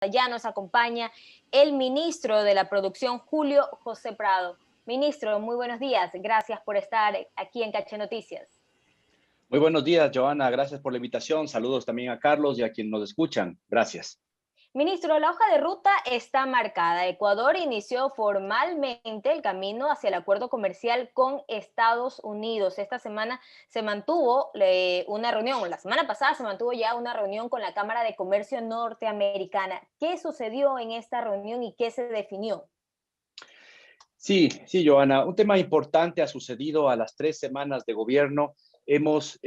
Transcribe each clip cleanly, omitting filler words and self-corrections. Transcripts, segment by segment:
Ya nos acompaña el ministro de la Producción, Julio José Prado. Ministro, muy buenos días. Gracias por estar aquí en Caché Noticias. Muy buenos días, Joana. Gracias por la invitación. Saludos también a Carlos y a quienes nos escuchan. Gracias. Ministro, la hoja de ruta está marcada. Ecuador inició formalmente el camino hacia el acuerdo comercial con Estados Unidos. Esta semana se mantuvo una reunión, la semana pasada se mantuvo ya una reunión con la Cámara de Comercio norteamericana. ¿Qué sucedió en esta reunión y qué se definió? Sí, Joana. Un tema importante ha sucedido a las 3 semanas de gobierno. Hemos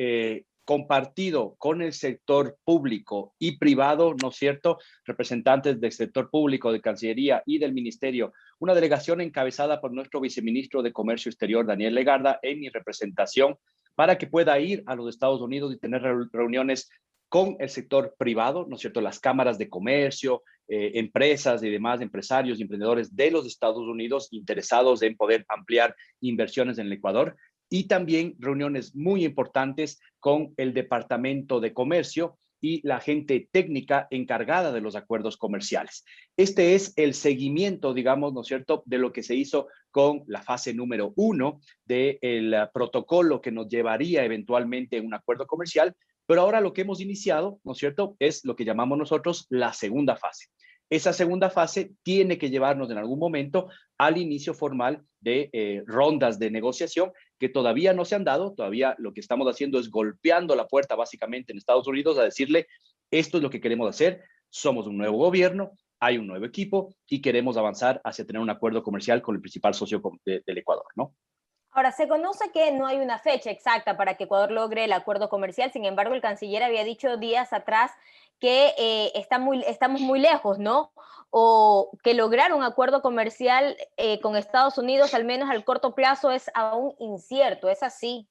compartido con el sector público y privado, ¿no es cierto?, representantes del sector público, de Cancillería y del Ministerio, una delegación encabezada por nuestro viceministro de Comercio Exterior, Daniel Legarda, en mi representación, para que pueda ir a los Estados Unidos y tener reuniones con el sector privado, ¿no es cierto?, las cámaras de comercio, empresas y demás empresarios y emprendedores de los Estados Unidos interesados en poder ampliar inversiones en el Ecuador, y también reuniones muy importantes con el Departamento de Comercio y la gente técnica encargada de los acuerdos comerciales. Este es el seguimiento, digamos, ¿no es cierto?, de lo que se hizo con la fase número 1 del protocolo que nos llevaría eventualmente a un acuerdo comercial, pero ahora lo que hemos iniciado, ¿no es cierto?, es lo que llamamos nosotros la segunda fase. Esa segunda fase tiene que llevarnos en algún momento al inicio formal de rondas de negociación que todavía no se han dado. Todavía lo que estamos haciendo es golpeando la puerta básicamente en Estados Unidos a decirle, esto es lo que queremos hacer, somos un nuevo gobierno, hay un nuevo equipo y queremos avanzar hacia tener un acuerdo comercial con el principal socio del Ecuador, ¿no? Ahora, se conoce que no hay una fecha exacta para que Ecuador logre el acuerdo comercial. Sin embargo, el canciller había dicho días atrás que estamos muy lejos, ¿no? O que lograr un acuerdo comercial con Estados Unidos, al menos al corto plazo, es aún incierto. ¿Es así?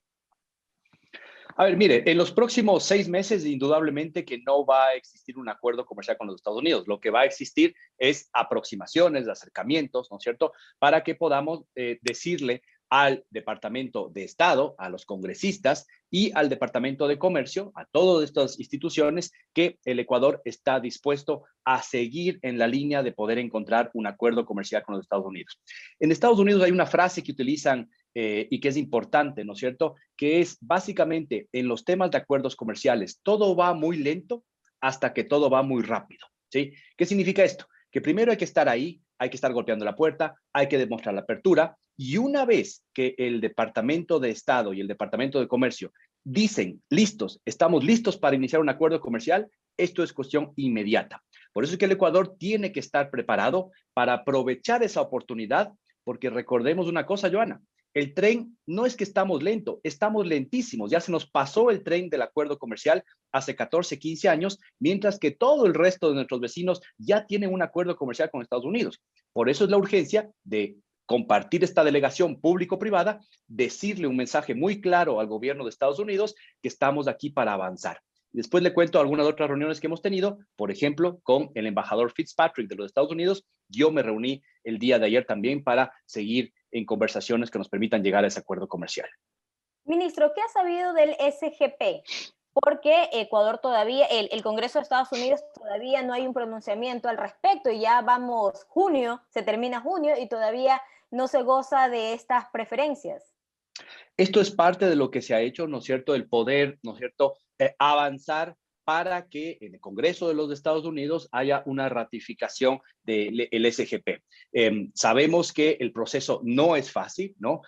A ver, mire, en los próximos 6 meses, indudablemente que no va a existir un acuerdo comercial con los Estados Unidos. Lo que va a existir es aproximaciones, acercamientos, ¿no es cierto?, para que podamos decirle al Departamento de Estado, a los congresistas y al Departamento de Comercio, a todas estas instituciones, que el Ecuador está dispuesto a seguir en la línea de poder encontrar un acuerdo comercial con los Estados Unidos. En Estados Unidos hay una frase que utilizan y que es importante, ¿no es cierto?, que es básicamente en los temas de acuerdos comerciales, todo va muy lento hasta que todo va muy rápido, ¿sí? ¿Qué significa esto? Que primero hay que estar ahí, hay que estar golpeando la puerta, hay que demostrar la apertura, y una vez que el Departamento de Estado y el Departamento de Comercio dicen, listos, estamos listos para iniciar un acuerdo comercial, esto es cuestión inmediata. Por eso es que el Ecuador tiene que estar preparado para aprovechar esa oportunidad, porque recordemos una cosa, Joana, el tren no es que estamos lento, estamos lentísimos. Ya se nos pasó el tren del acuerdo comercial hace 14, 15 años, mientras que todo el resto de nuestros vecinos ya tienen un acuerdo comercial con Estados Unidos. Por eso es la urgencia de compartir esta delegación público-privada, decirle un mensaje muy claro al gobierno de Estados Unidos que estamos aquí para avanzar. Después le cuento algunas otras reuniones que hemos tenido, por ejemplo, con el embajador Fitzpatrick de los Estados Unidos. Yo me reuní el día de ayer también para seguir en conversaciones que nos permitan llegar a ese acuerdo comercial. Ministro, ¿qué ha sabido del SGP? Porque Ecuador todavía, el Congreso de Estados Unidos todavía no hay un pronunciamiento al respecto y ya vamos junio, se termina junio y todavía no se goza de estas preferencias. Esto es parte de lo que se ha hecho, ¿no es cierto?, el poder, ¿no es cierto?, avanzar para que en el Congreso de los Estados Unidos haya una ratificación del SGP. Sabemos que el proceso no es fácil, ¿no?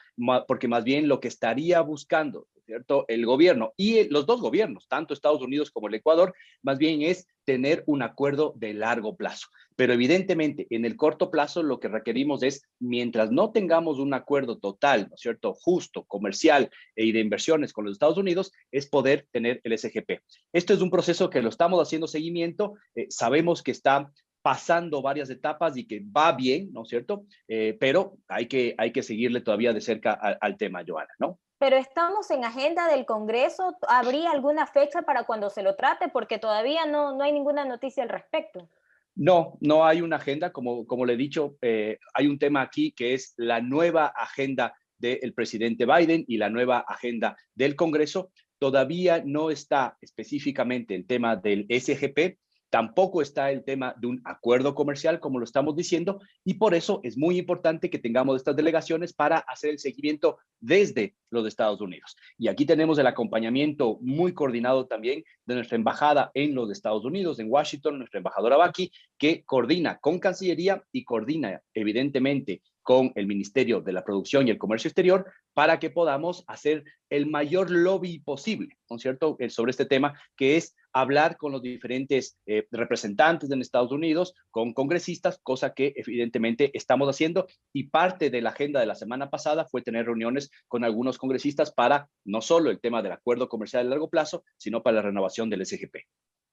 Porque más bien lo que estaría buscando, ¿cierto?, el gobierno y los dos gobiernos, tanto Estados Unidos como el Ecuador, más bien es tener un acuerdo de largo plazo. Pero evidentemente, en el corto plazo, lo que requerimos es, mientras no tengamos un acuerdo total, ¿no es cierto?, justo, comercial y de inversiones con los Estados Unidos, es poder tener el SGP. Esto es un proceso que lo estamos haciendo seguimiento, sabemos que está pasando varias etapas y que va bien, ¿no es cierto? Pero hay que seguirle todavía de cerca al tema, Joana, ¿no? Pero estamos en agenda del Congreso. ¿Habría alguna fecha para cuando se lo trate? Porque todavía no hay ninguna noticia al respecto. No, no hay una agenda, como le he dicho, hay un tema aquí que es la nueva agenda del presidente Biden y la nueva agenda del Congreso. Todavía no está específicamente el tema del SGP, Tampoco está el tema de un acuerdo comercial, como lo estamos diciendo, y por eso es muy importante que tengamos estas delegaciones para hacer el seguimiento desde los Estados Unidos. Y aquí tenemos el acompañamiento muy coordinado también de nuestra embajada en los Estados Unidos, en Washington, nuestra embajadora Baki, que coordina con Cancillería y coordina evidentemente con el Ministerio de la Producción y el Comercio Exterior para que podamos hacer el mayor lobby posible, ¿no es cierto?, sobre este tema, que es hablar con los diferentes representantes en Estados Unidos, con congresistas, cosa que evidentemente estamos haciendo, y parte de la agenda de la semana pasada fue tener reuniones con algunos congresistas para no solo el tema del acuerdo comercial a largo plazo, sino para la renovación del SGP.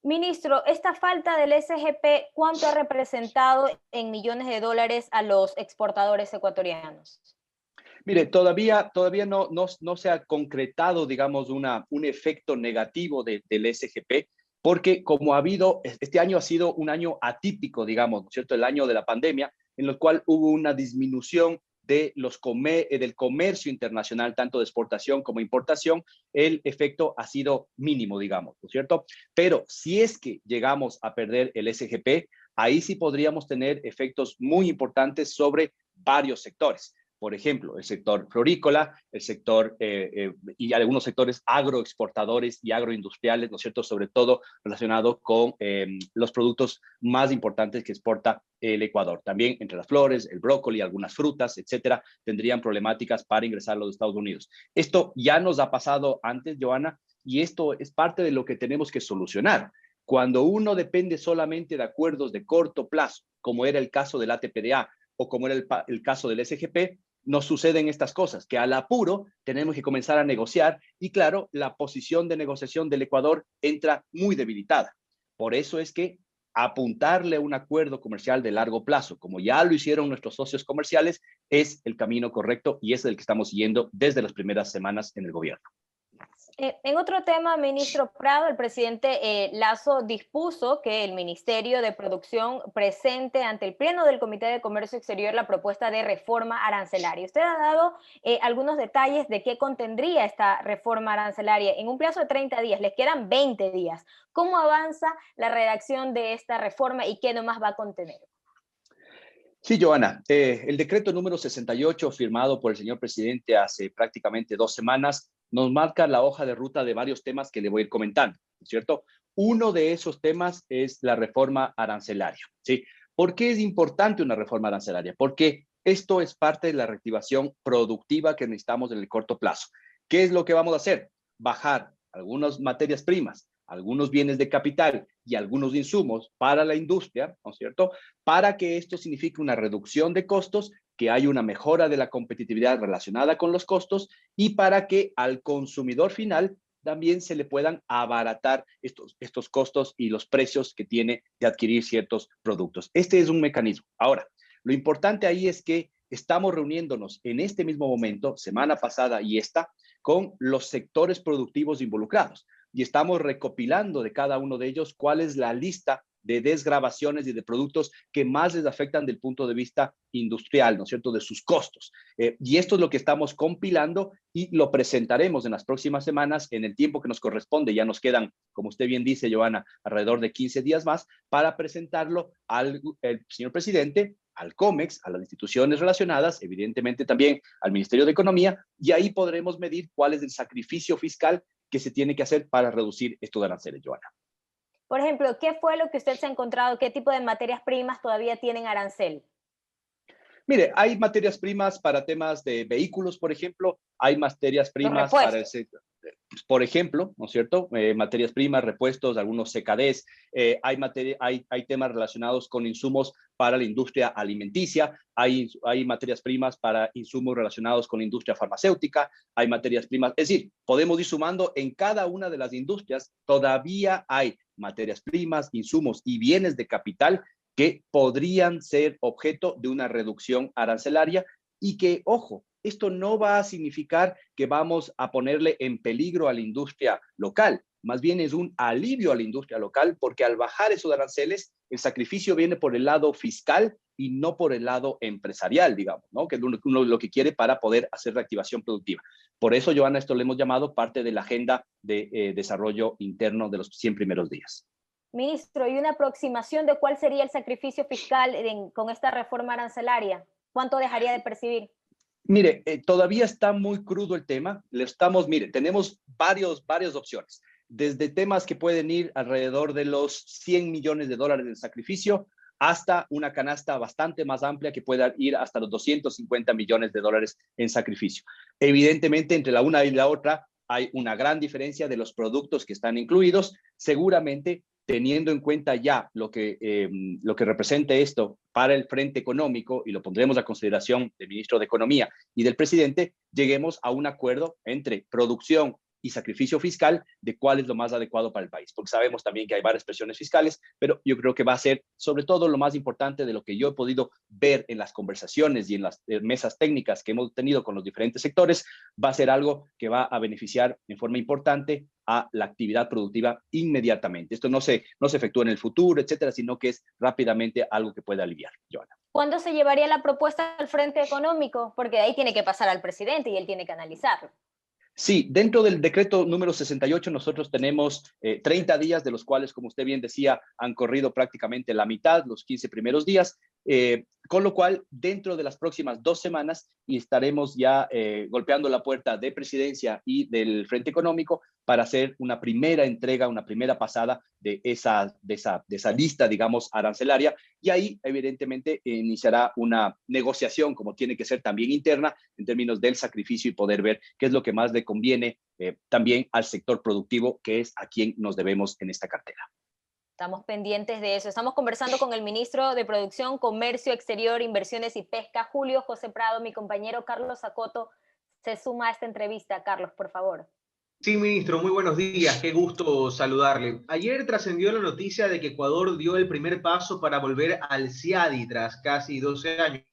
Ministro, esta falta del SGP, ¿cuánto ha representado en millones de dólares a los exportadores ecuatorianos? Mire, todavía no se ha concretado, digamos, un efecto negativo del SGP, porque como ha habido, este año ha sido un año atípico, digamos, ¿no es cierto?, el año de la pandemia, en el cual hubo una disminución del comercio internacional, tanto de exportación como importación. El efecto ha sido mínimo, digamos, ¿no es cierto? Pero si es que llegamos a perder el SGP, ahí sí podríamos tener efectos muy importantes sobre varios sectores. Por ejemplo, el sector florícola, el sector y algunos sectores agroexportadores y agroindustriales, ¿no es cierto?, sobre todo relacionado con los productos más importantes que exporta el Ecuador. También entre las flores, el brócoli, algunas frutas, etcétera, tendrían problemáticas para ingresar a los Estados Unidos. Esto ya nos ha pasado antes, Joana, y esto es parte de lo que tenemos que solucionar. Cuando uno depende solamente de acuerdos de corto plazo, como era el caso del ATPDA o como era el caso del SGP, nos suceden estas cosas, que al apuro tenemos que comenzar a negociar y claro, la posición de negociación del Ecuador entra muy debilitada. Por eso es que apuntarle a un acuerdo comercial de largo plazo, como ya lo hicieron nuestros socios comerciales, es el camino correcto y es el que estamos siguiendo desde las primeras semanas en el gobierno. En otro tema, ministro Prado, el presidente Lasso dispuso que el Ministerio de Producción presente ante el Pleno del Comité de Comercio Exterior la propuesta de reforma arancelaria. Usted ha dado algunos detalles de qué contendría esta reforma arancelaria en un plazo de 30 días. Les quedan 20 días. ¿Cómo avanza la redacción de esta reforma y qué nomás va a contener? Sí, Joana, el decreto número 68 firmado por el señor presidente hace prácticamente 2 semanas nos marca la hoja de ruta de varios temas que le voy a ir comentando, ¿no es cierto? Uno de esos temas es la reforma arancelaria, ¿sí? ¿Por qué es importante una reforma arancelaria? Porque esto es parte de la reactivación productiva que necesitamos en el corto plazo. ¿Qué es lo que vamos a hacer? Bajar algunas materias primas, algunos bienes de capital y algunos insumos para la industria, ¿no es cierto?, para que esto signifique una reducción de costos, que haya una mejora de la competitividad relacionada con los costos y para que al consumidor final también se le puedan abaratar estos costos y los precios que tiene de adquirir ciertos productos. Este es un mecanismo. Ahora, lo importante ahí es que estamos reuniéndonos en este mismo momento, semana pasada y esta, con los sectores productivos involucrados y estamos recopilando de cada uno de ellos cuál es la lista de desgravaciones y de productos que más les afectan del punto de vista industrial, ¿no es cierto?, de sus costos. Y esto es lo que estamos compilando y lo presentaremos en las próximas semanas en el tiempo que nos corresponde. Ya nos quedan, como usted bien dice, Joana, alrededor de 15 días más para presentarlo al señor presidente, al COMEX, a las instituciones relacionadas, evidentemente también al Ministerio de Economía, y ahí podremos medir cuál es el sacrificio fiscal que se tiene que hacer para reducir estos aranceles, Joana. Por ejemplo, ¿qué fue lo que usted se ha encontrado? ¿Qué tipo de materias primas todavía tienen arancel? Mire, hay materias primas para temas de vehículos, por ejemplo, hay materias Los primas para repuestos. por ejemplo, ¿no es cierto? Materias primas, repuestos, algunos CKDs, hay temas relacionados con insumos para la industria alimenticia, hay materias primas para insumos relacionados con la industria farmacéutica, hay materias primas, es decir, podemos ir sumando en cada una de las industrias, todavía hay materias primas, insumos y bienes de capital que podrían ser objeto de una reducción arancelaria y que, ojo, esto no va a significar que vamos a ponerle en peligro a la industria local, más bien es un alivio a la industria local porque al bajar esos aranceles, el sacrificio viene por el lado fiscal y no por el lado empresarial, digamos, ¿no? Que es uno lo que quiere para poder hacer reactivación productiva. Por eso, Joana, esto le hemos llamado parte de la agenda de desarrollo interno de los 100 primeros días. Ministro, ¿y una aproximación de cuál sería el sacrificio fiscal con esta reforma arancelaria? ¿Cuánto dejaría de percibir? Mire, todavía está muy crudo el tema. Mire, tenemos varias opciones. Desde temas que pueden ir alrededor de los 100 millones de dólares en sacrificio hasta una canasta bastante más amplia que pueda ir hasta los 250 millones de dólares en sacrificio. Evidentemente, entre la una y la otra hay una gran diferencia de los productos que están incluidos. Seguramente, teniendo en cuenta ya lo que represente esto para el frente económico, y lo pondremos a consideración del ministro de Economía y del presidente, lleguemos a un acuerdo entre producción y sacrificio fiscal de cuál es lo más adecuado para el país, porque sabemos también que hay varias presiones fiscales, pero yo creo que va a ser sobre todo lo más importante de lo que yo he podido ver en las conversaciones y en las mesas técnicas que hemos tenido con los diferentes sectores, va a ser algo que va a beneficiar en forma importante a la actividad productiva inmediatamente. Esto no se efectúa en el futuro, etcétera, sino que es rápidamente algo que puede aliviar. Joana. ¿Cuándo se llevaría la propuesta al Frente Económico? Porque de ahí tiene que pasar al presidente y él tiene que analizarlo. Sí, dentro del decreto número 68 nosotros tenemos 30 días, de los cuales, como usted bien decía, han corrido prácticamente la mitad, los 15 primeros días, con lo cual dentro de las próximas 2 semanas y estaremos ya golpeando la puerta de presidencia y del Frente Económico para hacer una primera entrega, una primera pasada de esa lista, digamos, arancelaria, y ahí evidentemente iniciará una negociación, como tiene que ser también interna, en términos del sacrificio y poder ver qué es lo que más le conviene también al sector productivo, que es a quien nos debemos en esta cartera. Estamos pendientes de eso. Estamos conversando con el ministro de Producción, Comercio Exterior, Inversiones y Pesca, Julio José Prado. Mi compañero Carlos Acoto se suma a esta entrevista. Carlos, por favor. Sí, ministro, muy buenos días, qué gusto saludarle. Ayer trascendió la noticia de que Ecuador dio el primer paso para volver al CIADI tras casi 12 años.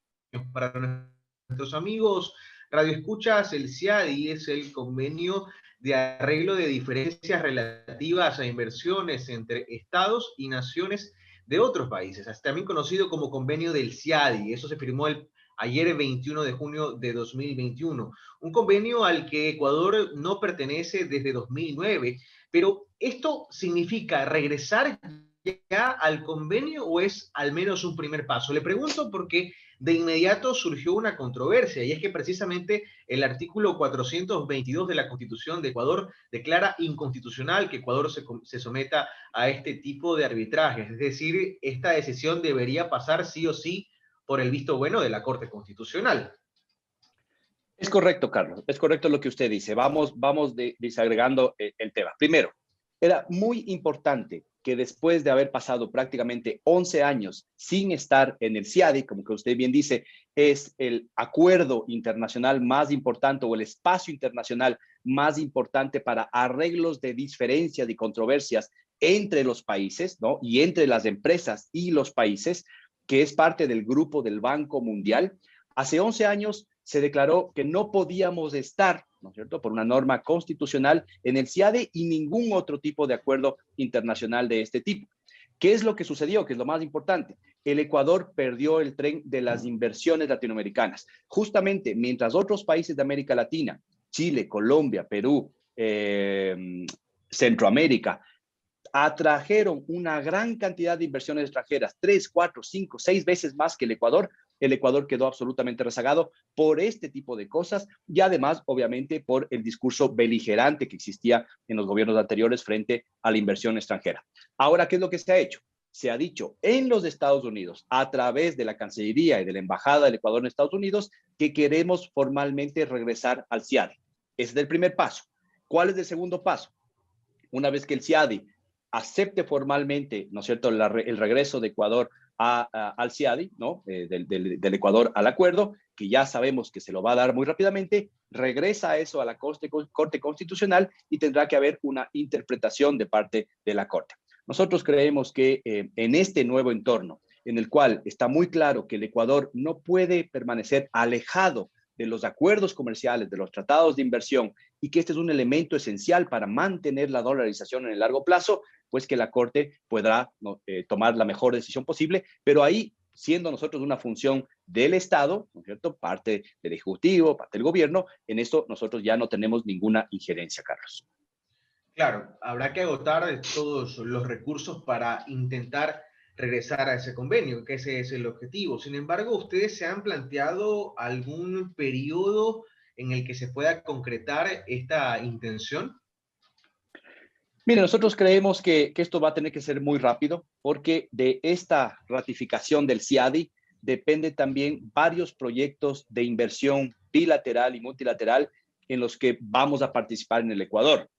Para nuestros amigos radioescuchas, el CIADI es el convenio de arreglo de diferencias relativas a inversiones entre estados y naciones de otros países, también conocido como convenio del CIADI. Eso se firmó ayer, 21 de junio de 2021. Un convenio al que Ecuador no pertenece desde 2009, pero ¿esto significa regresar ya al convenio o es al menos un primer paso? Le pregunto porque de inmediato surgió una controversia, y es que precisamente el artículo 422 de la Constitución de Ecuador declara inconstitucional que Ecuador se someta a este tipo de arbitrajes. Es decir, esta decisión debería pasar sí o sí por el visto bueno de la Corte Constitucional. Es correcto, Carlos. Es correcto lo que usted dice. Vamos desagregando el tema. Primero, era muy importante que después de haber pasado prácticamente 11 años sin estar en el CIADI, como que usted bien dice, es el acuerdo internacional más importante o el espacio internacional más importante para arreglos de diferencias y controversias entre los países, ¿no? Y entre las empresas y los países, que es parte del grupo del Banco Mundial. Hace 11 años se declaró que no podíamos estar, ¿no es cierto?, por una norma constitucional en el CIADE y ningún otro tipo de acuerdo internacional de este tipo. ¿Qué es lo que sucedió? Que es lo más importante. El Ecuador perdió el tren de las inversiones latinoamericanas. Justamente mientras otros países de América Latina, Chile, Colombia, Perú, Centroamérica, atrajeron una gran cantidad de inversiones extranjeras, 3, 4, 5, 6 veces más que el Ecuador quedó absolutamente rezagado por este tipo de cosas y además, obviamente, por el discurso beligerante que existía en los gobiernos anteriores frente a la inversión extranjera. Ahora, ¿qué es lo que se ha hecho? Se ha dicho en los Estados Unidos, a través de la Cancillería y de la Embajada del Ecuador en Estados Unidos, que queremos formalmente regresar al CIADI. Ese es el primer paso. ¿Cuál es el segundo paso? Una vez que el CIADI acepte formalmente, ¿no es cierto?, el regreso de Ecuador al CIADI, ¿no?, del Ecuador al acuerdo, que ya sabemos que se lo va a dar muy rápidamente, regresa eso a la Corte Constitucional y tendrá que haber una interpretación de parte de la Corte. Nosotros creemos que en este nuevo entorno, en el cual está muy claro que el Ecuador no puede permanecer alejado de los acuerdos comerciales, de los tratados de inversión, y que este es un elemento esencial para mantener la dolarización en el largo plazo, pues que la Corte podrá tomar la mejor decisión posible, pero ahí, siendo nosotros una función del Estado, ¿no es cierto?, parte del Ejecutivo, parte del Gobierno, en esto nosotros ya no tenemos ninguna injerencia, Carlos. Claro, habrá que agotar todos los recursos para intentar regresar a ese convenio, que ese es el objetivo. Sin embargo, ¿ustedes se han planteado algún periodo en el que se pueda concretar esta intención? Mire, nosotros creemos que esto va a tener que ser muy rápido porque de esta ratificación del CIADI depende también varios proyectos de inversión bilateral y multilateral en los que vamos a participar en el Ecuador.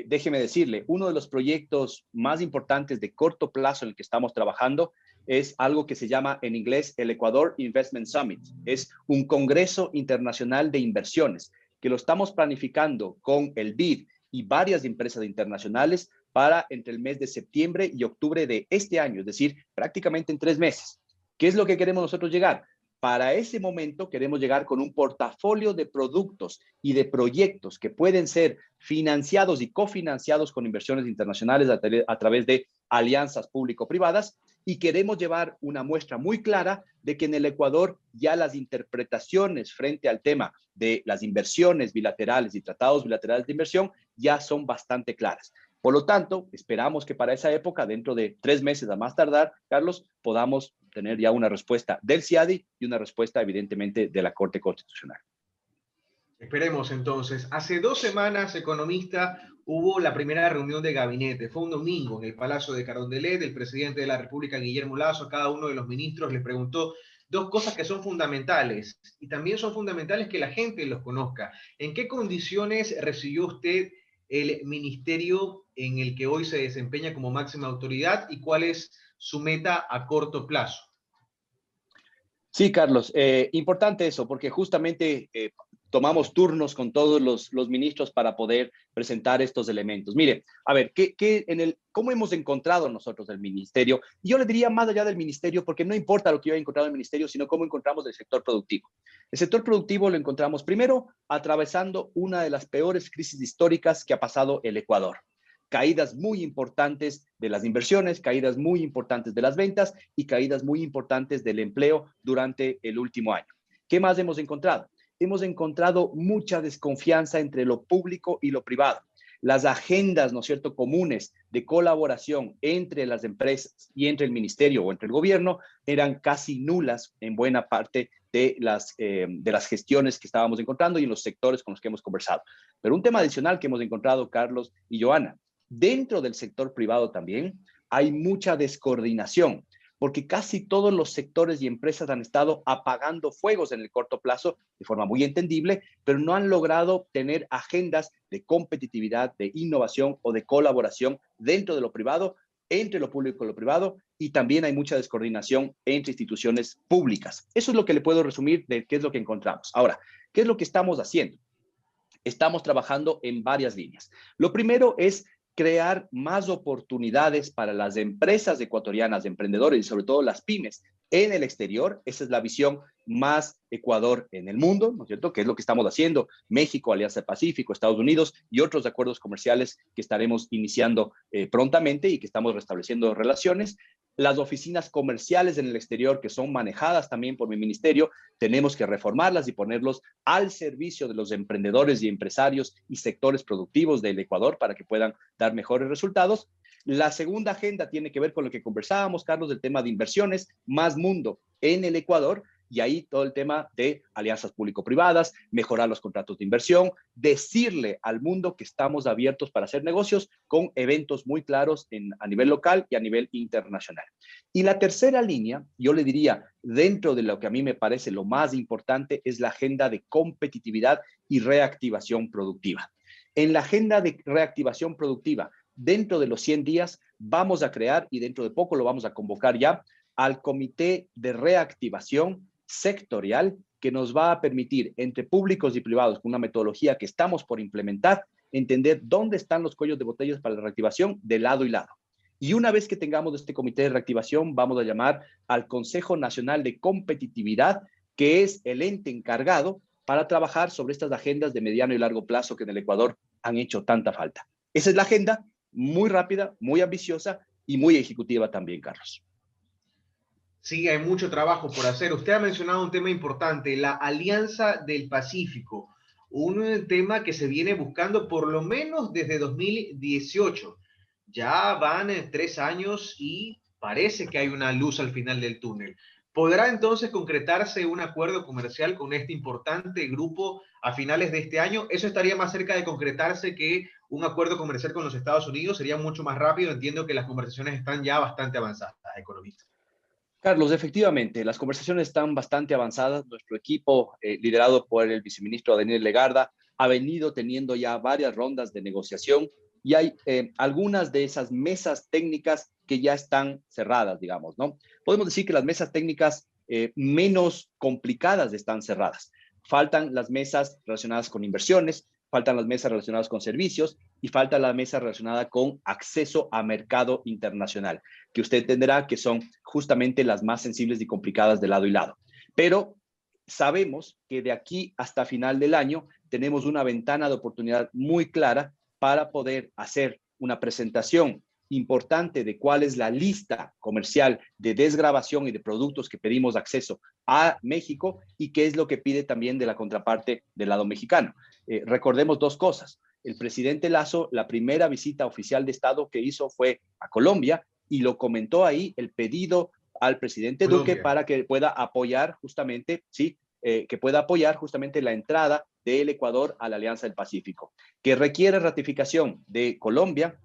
Déjeme decirle, uno de los proyectos más importantes de corto plazo en el que estamos trabajando es algo que se llama en inglés el Ecuador Investment Summit. Es un congreso internacional de inversiones que lo estamos planificando con el BID y varias empresas internacionales para entre el mes de septiembre y octubre de este año, es decir, prácticamente en 3 meses. ¿Qué es lo que queremos nosotros llegar? Para ese momento queremos llegar con un portafolio de productos y de proyectos que pueden ser financiados y cofinanciados con inversiones internacionales a través de alianzas público-privadas, y queremos llevar una muestra muy clara de que en el Ecuador ya las interpretaciones frente al tema de las inversiones bilaterales y tratados bilaterales de inversión ya son bastante claras. Por lo tanto, esperamos que para esa época, dentro de 3 meses a más tardar, Carlos, podamos tener ya una respuesta del CIADI y una respuesta, evidentemente, de la Corte Constitucional. Esperemos entonces. Hace 2 semanas, economista, hubo la primera reunión de gabinete. Fue un domingo en el Palacio de Carondelet. El presidente de la República, Guillermo Lasso, a cada uno de los ministros les preguntó dos cosas que son fundamentales y también son fundamentales que la gente los conozca. ¿En qué condiciones recibió usted el ministerio en el que hoy se desempeña como máxima autoridad y cuál es su meta a corto plazo? Sí, Carlos, importante eso, porque justamente tomamos turnos con todos los ministros para poder presentar estos elementos. Mire, a ver, ¿cómo hemos encontrado nosotros el ministerio? Y yo le diría más allá del ministerio, porque no importa lo que yo haya encontrado en el ministerio, sino cómo encontramos el sector productivo. El sector productivo lo encontramos primero atravesando una de las peores crisis históricas que ha pasado el Ecuador. Caídas muy importantes de las inversiones, caídas muy importantes de las ventas y caídas muy importantes del empleo durante el último año. ¿Qué más hemos encontrado? Hemos encontrado mucha desconfianza entre lo público y lo privado. Las agendas, ¿no es cierto?, comunes de colaboración entre las empresas y entre el ministerio o entre el gobierno eran casi nulas en buena parte de las gestiones que estábamos encontrando y en los sectores con los que hemos conversado. Pero un tema adicional que hemos encontrado, Carlos y Joana, dentro del sector privado también hay mucha descoordinación, porque casi todos los sectores y empresas han estado apagando fuegos en el corto plazo de forma muy entendible, pero no han logrado tener agendas de competitividad, de innovación o de colaboración dentro de lo privado, entre lo público y lo privado, y también hay mucha descoordinación entre instituciones públicas. Eso es lo que le puedo resumir de qué es lo que encontramos. Ahora, ¿qué es lo que estamos haciendo? Estamos trabajando en varias líneas. Lo primero es crear más oportunidades para las empresas ecuatorianas, emprendedores y sobre todo las pymes en el exterior. Esa es la visión más Ecuador en el mundo, ¿no es cierto? Que es lo que estamos haciendo. México, Alianza del Pacífico, Estados Unidos y otros acuerdos comerciales que estaremos iniciando prontamente y que estamos restableciendo relaciones. Las oficinas comerciales en el exterior, que son manejadas también por mi ministerio, tenemos que reformarlas y ponerlos al servicio de los emprendedores y empresarios y sectores productivos del Ecuador para que puedan dar mejores resultados. La segunda agenda tiene que ver con lo que conversábamos, Carlos, del tema de inversiones, más mundo en el Ecuador. Y ahí todo el tema de alianzas público-privadas, mejorar los contratos de inversión, decirle al mundo que estamos abiertos para hacer negocios con eventos muy claros a nivel local y a nivel internacional. Y la tercera línea, yo le diría, dentro de lo que a mí me parece lo más importante, es la agenda de competitividad y reactivación productiva. En la agenda de reactivación productiva, dentro de los 100 días, vamos a crear, y dentro de poco lo vamos a convocar ya, al Comité de Reactivación Sectorial que nos va a permitir, entre públicos y privados, con una metodología que estamos por implementar, entender dónde están los cuellos de botellas para la reactivación de lado y lado. Y una vez que tengamos este comité de reactivación, vamos a llamar al Consejo Nacional de Competitividad, que es el ente encargado para trabajar sobre estas agendas de mediano y largo plazo que en el Ecuador han hecho tanta falta. Esa es la agenda, muy rápida, muy ambiciosa y muy ejecutiva también, Carlos. Sí, hay mucho trabajo por hacer. Usted ha mencionado un tema importante, la Alianza del Pacífico, un tema que se viene buscando por lo menos desde 2018. Ya van 3 años y parece que hay una luz al final del túnel. ¿Podrá entonces concretarse un acuerdo comercial con este importante grupo a finales de este año? Eso estaría más cerca de concretarse que un acuerdo comercial con los Estados Unidos. Sería mucho más rápido. Entiendo que las conversaciones están ya bastante avanzadas, economista. Carlos, efectivamente, las conversaciones están bastante avanzadas. Nuestro equipo, liderado por el viceministro Daniel Legarda, ha venido teniendo ya varias rondas de negociación y hay algunas de esas mesas técnicas que ya están cerradas, digamos, ¿no? Podemos decir que las mesas técnicas menos complicadas están cerradas. Faltan las mesas relacionadas con inversiones, faltan las mesas relacionadas con servicios y falta la mesa relacionada con acceso a mercado internacional, que usted entenderá que son justamente las más sensibles y complicadas de lado y lado. Pero sabemos que de aquí hasta final del año tenemos una ventana de oportunidad muy clara para poder hacer una presentación importante de cuál es la lista comercial de desgravación y de productos que pedimos acceso a México y qué es lo que pide también de la contraparte del lado mexicano. Recordemos dos cosas. El presidente Lazo, la primera visita oficial de Estado que hizo fue a Colombia y lo comentó ahí el pedido al presidente Duque para que pueda apoyar justamente, sí, que pueda apoyar justamente la entrada del Ecuador a la Alianza del Pacífico, que requiere ratificación de Colombia,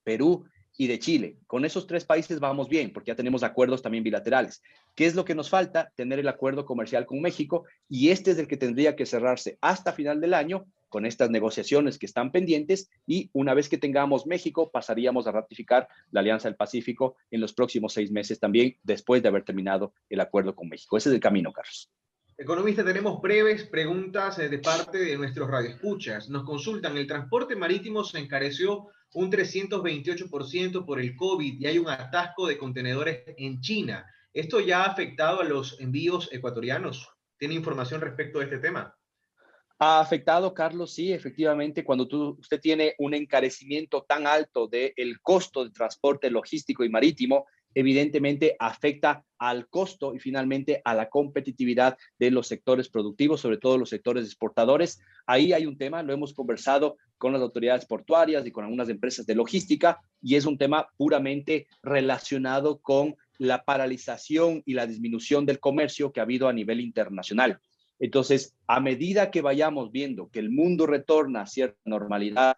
Perú y de Chile. Con esos tres países vamos bien, porque ya tenemos acuerdos también bilaterales. ¿Qué es lo que nos falta? Tener el acuerdo comercial con México, y este es el que tendría que cerrarse hasta final del año con estas negociaciones que están pendientes, y una vez que tengamos México, pasaríamos a ratificar la Alianza del Pacífico en los próximos 6 meses también, después de haber terminado el acuerdo con México. Ese es el camino, Carlos. Economista, tenemos breves preguntas de parte de nuestros radioescuchas. Nos consultan, el transporte marítimo se encareció un 328% por el COVID y hay un atasco de contenedores en China. ¿Esto ya ha afectado a los envíos ecuatorianos? ¿Tiene información respecto a este tema? Ha afectado, Carlos, sí, efectivamente, cuando usted tiene un encarecimiento tan alto del costo del transporte logístico y marítimo, evidentemente afecta al costo y finalmente a la competitividad de los sectores productivos, sobre todo los sectores exportadores. Ahí hay un tema, lo hemos conversado con las autoridades portuarias y con algunas empresas de logística, y es un tema puramente relacionado con la paralización y la disminución del comercio que ha habido a nivel internacional. Entonces, a medida que vayamos viendo que el mundo retorna a cierta normalidad,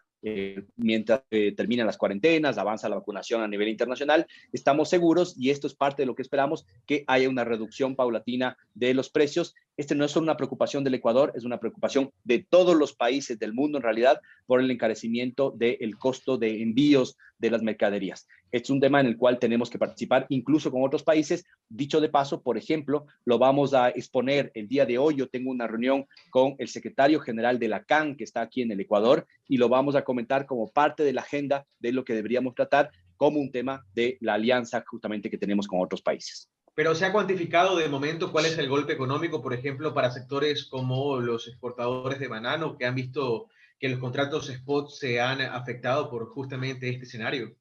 mientras terminan las cuarentenas, avanza la vacunación a nivel internacional, estamos seguros, y esto es parte de lo que esperamos, que haya una reducción paulatina de los precios. Este no es solo una preocupación del Ecuador, es una preocupación de todos los países del mundo en realidad, por el encarecimiento del costo de envíos de las mercaderías. Es un tema en el cual tenemos que participar incluso con otros países. Dicho de paso, por ejemplo, lo vamos a exponer el día de hoy. Yo tengo una reunión con el secretario general de la CAN, que está aquí en el Ecuador, y lo vamos a comentar como parte de la agenda de lo que deberíamos tratar como un tema de la alianza justamente que tenemos con otros países. Pero ¿se ha cuantificado de momento cuál es el golpe económico, por ejemplo, para sectores como los exportadores de banano, que han visto que los contratos spot se han afectado por justamente este escenario?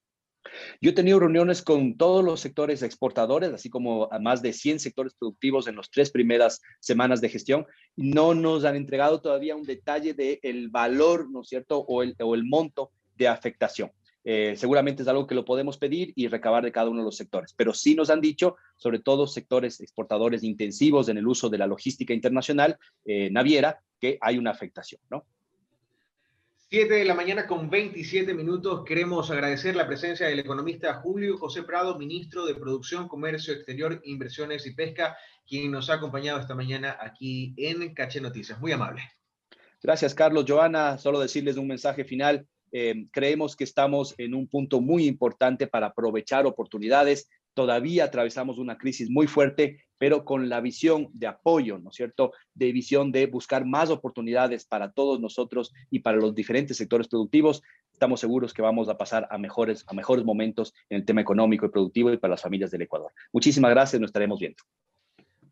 Yo he tenido reuniones con todos los sectores exportadores, así como a más de 100 sectores productivos en las 3 primeras semanas de gestión. No nos han entregado todavía un detalle del valor, ¿no es cierto?, o el monto de afectación. Seguramente es algo que lo podemos pedir y recabar de cada uno de los sectores, pero sí nos han dicho, sobre todo sectores exportadores intensivos en el uso de la logística internacional naviera, que hay una afectación, ¿no? 7 de la mañana con 27 minutos. Queremos agradecer la presencia del economista Julio José Prado, ministro de Producción, Comercio Exterior, Inversiones y Pesca, quien nos ha acompañado esta mañana aquí en Caché Noticias. Muy amable. Gracias, Carlos. Joana, solo decirles un mensaje final. Creemos que estamos en un punto muy importante para aprovechar oportunidades. Todavía atravesamos una crisis muy fuerte, pero con la visión de apoyo, ¿no es cierto?, de visión de buscar más oportunidades para todos nosotros y para los diferentes sectores productivos. Estamos seguros que vamos a pasar a mejores momentos en el tema económico y productivo y para las familias del Ecuador. Muchísimas gracias, nos estaremos viendo.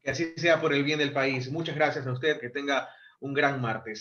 Que así sea por el bien del país. Muchas gracias a usted, que tenga un gran martes.